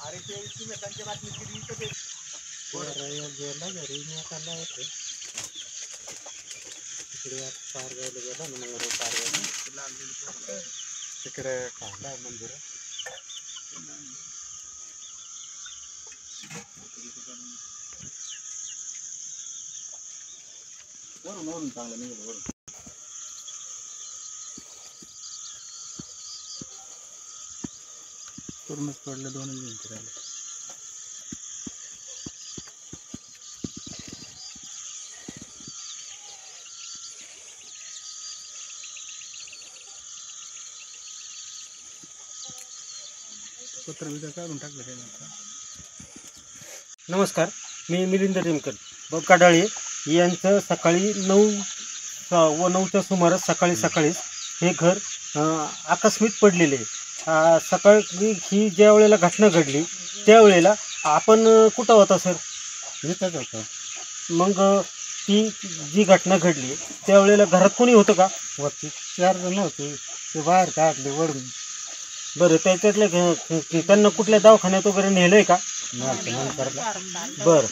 अरे ते मेकांच्या बातमी केली इकडे गेला घरी मी खाल्ला होते तिकडे पार गायला गेला ना मग पार गायला तिकडे काढला मंदिर वरून वरून चांगलं निघालं वरून पूर्णच पडलं दोनच भिंती राहिले पत्र बित्र काढून टाकलं ते नमस्कार, मी मिलिंद टेमकर काडाळे यांचं सकाळी 9:09च्या सुमारास सकाळीच हे घर आकस्मिक पडलेले. सकाळी ही ज्या वेळेला घटना घडली त्यावेळेला आपण कुठं होता सर? येतच होतं. मग ती जी घटना घडली त्यावेळेला घरात कोणी होतं का? वरती 4 जण होते, ते बाहेर काढले वरून. बरं, त्याच्यातले त्यांना कुठल्या दवाखान्यात वगैरे नेलंय का? बरं,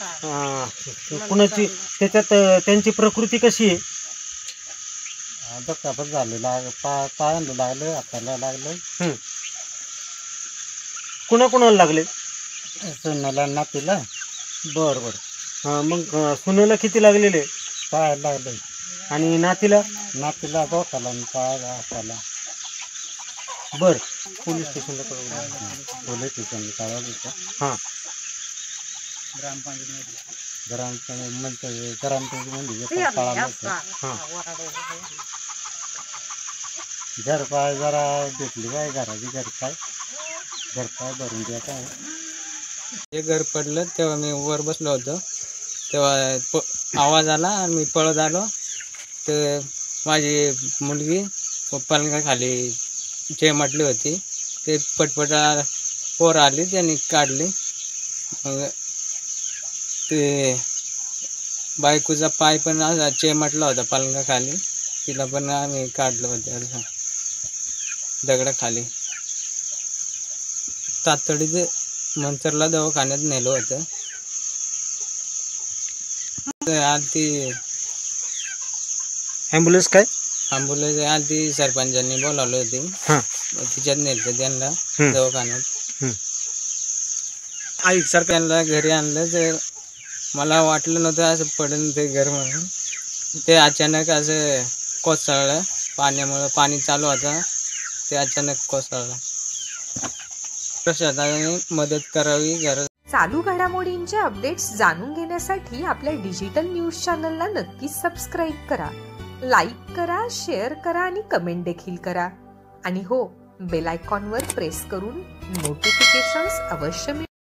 कुणाची त्याच्यात त्यांची प्रकृती कशी आहे? धक्कापच झालेला, पायाला लागलं, हाताला लागलं. कुणाला लागले? सोनाला नातीला. बरं. मग सुनेला किती लागलेले? पायाला लागलं. आणि नातीला? नातीला डोक्याला आणि पायाला हाताला. बरं, पोलीस स्टेशनला कळवलं? पोलीस स्टेशनला कळवलं होतं. हां, ग्रामपंचायतीमध्ये घरपाय जरा भेटली काय घराची घरपाय भरून द्या काय. ते घर पडलं तेव्हा मी वर बसलो होतो, तेव्हा आवाज आला आणि मी पळत आलो. तर माझी मुलगी पलंगाखाली चेमाटली होती. ते पटपटा पोर आली, त्यांनी काढली. मग ते बायकोचा पाय पण असा चेमाटला होता पलंगाखाली, तिला पण आम्ही काढलं होतं असं दगडाखाली. तातडीचे मंचरला दवाखान्यात नेलं होतं. आलती ॲम्ब्युलन्स काय? ॲम्ब्युलन्स आलती, सरपंचांनी बोलावलं होती. तिच्यात नेलं त्यांना दवाखान्यात. त्यांना घरी आणलं तर मला वाटलं नव्हतं असं पडेल ते घर म्हणून. ते अचानक असं कोसळलं पाण्यामुळं. पाणी चालू होता, ते अचानक कोसळलं. प्रशासनाने मदत करावी. चालू घडामोडींचे अपडेट्स जाणून घेण्यासाठी आपल्या डिजिटल न्यूज चॅनलला नक्कीच सबस्क्राईब करा, लाईक करा, शेअर करा आणि कमेंट देखील करा. आणि हो, बेल आयकॉनवर प्रेस करून नोटिफिकेशन्स अवश्य मिळवा.